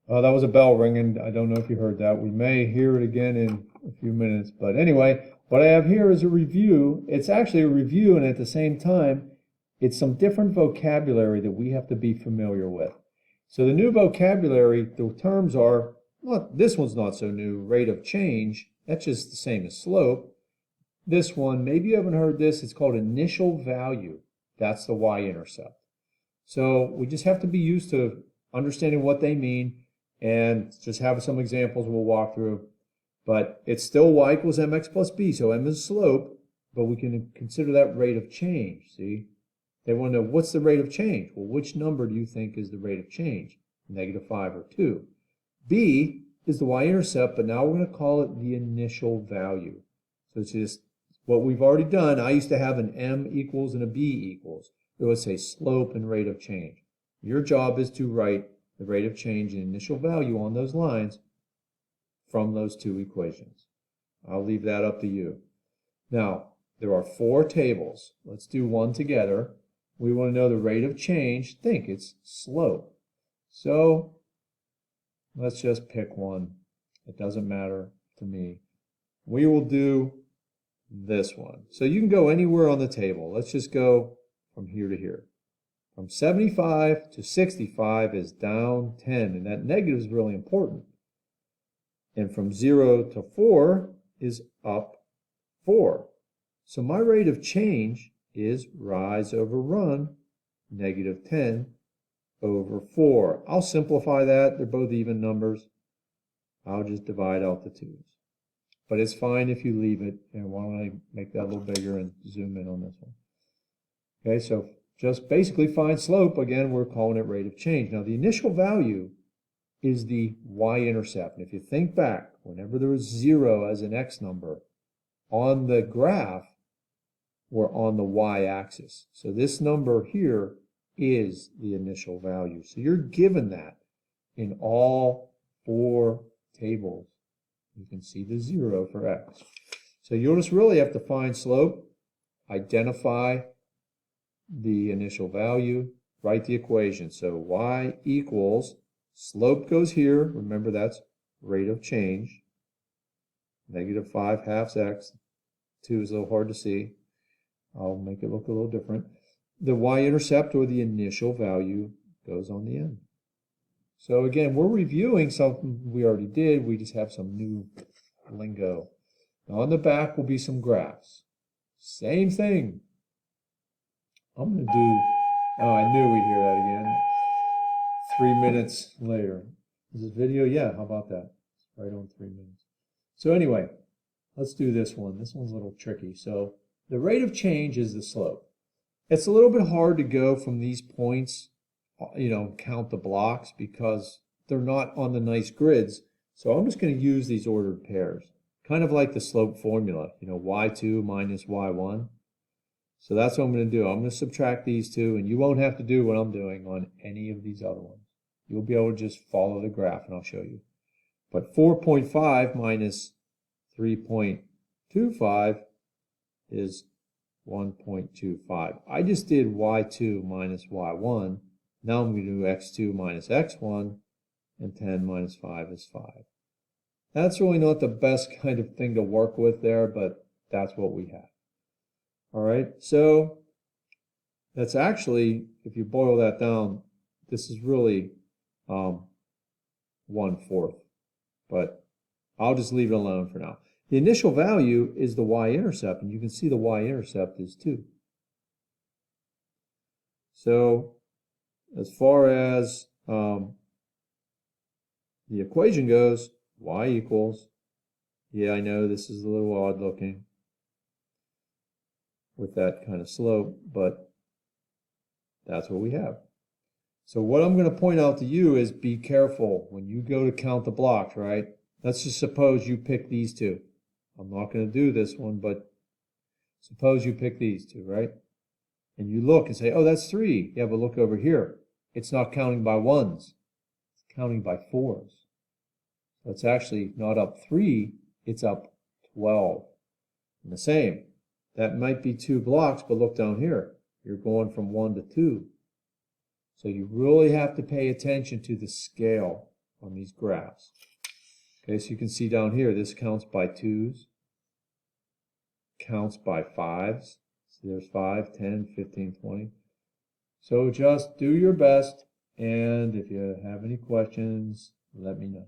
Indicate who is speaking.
Speaker 1: That was a bell ringing. I don't know if you heard that. We may hear it again in a few minutes. But anyway, what I have here is a review. It's actually a review, and at the same time, it's some different vocabulary that we have to be familiar with. So the new vocabulary, the terms are, well, this one's not so new, rate of change. That's just the same as slope. This one, maybe you haven't heard this, it's called initial value. That's the y-intercept. So we just have to be used to understanding what they mean and just have some examples we'll walk through. But it's still y equals mx plus b, so m is slope, but we can consider that rate of change, see? They want to know, what's the rate of change? Well, which number do you think is the rate of change? -5 or 2. B is the y-intercept, but now we're going to call it the initial value. So it's just what we've already done. I used to have an m equals and a b equals. It would say slope and rate of change. Your job is to write the rate of change and initial value on those lines from those two equations. I'll leave that up to you. Now, there are 4 tables. Let's do one together. We want to know the rate of change. Think it's slope. So let's just pick one. It doesn't matter to me. We will do this one. So you can go anywhere on the table. Let's just go from here to here. From 75 to 65 is down 10, and that negative is really important. And from 0 to 4 is up 4. So my rate of change is rise over run, -10 over 4. I'll simplify that. They're both even numbers. I'll just divide out the 2's. But it's fine if you leave it. And why don't I make that a little bigger and zoom in on this one? Okay, so just basically find slope. Again, we're calling it rate of change. Now, the initial value is the y-intercept. And if you think back, whenever there was 0 as an x number on the graph, we're on the y-axis. So this number here is the initial value. So you're given that in all 4 tables. You can see the 0 for x. So you'll just really have to find slope, identify the initial value, write the equation. So y equals, slope goes here. Remember, that's rate of change. -5 halves x. 2 is a little hard to see. I'll make it look a little different. The y-intercept, or the initial value, goes on the end. So again, we're reviewing something we already did. We just have some new lingo. Now on the back will be some graphs. Same thing. I'm going to do, oh, I knew we'd hear that again. 3 minutes later. Is this video? Yeah, how about that? Right on 3 minutes. So anyway, let's do this one. This one's a little tricky. So the rate of change is the slope. It's a little bit hard to go from these points, count the blocks because they're not on the nice grids. So I'm just going to use these ordered pairs, kind of like the slope formula, y2 minus y1. So that's what I'm going to do. I'm going to subtract these two, and you won't have to do what I'm doing on any of these other ones. You'll be able to just follow the graph, and I'll show you. But 4.5 minus 3.25 is 1.25. I just did y2 minus y1. Now I'm going to do x2 minus x1, and 10 minus 5 is 5. That's really not the best kind of thing to work with there, but that's what we have. All right, so that's actually, if you boil that down, this is really 1/4, but I'll just leave it alone for now. The initial value is the y-intercept, and you can see the y-intercept is 2. So as far as the equation goes, y equals, yeah, I know this is a little odd looking with that kind of slope, but that's what we have. So what I'm going to point out to you is be careful when you go to count the blocks, right? Let's just suppose you pick these two. I'm not going to do this one, but suppose you pick these two, right? And you look and say, oh, that's 3. Yeah, but look over here. It's not counting by 1s. It's counting by 4s. So it's actually not up 3, it's up 12. And the same. That might be 2 blocks, but look down here. You're going from 1 to 2. So you really have to pay attention to the scale on these graphs. Okay, so you can see down here, this counts by 2s, counts by 5s. So there's 5, 10, 15, 20. So just do your best, and if you have any questions, let me know.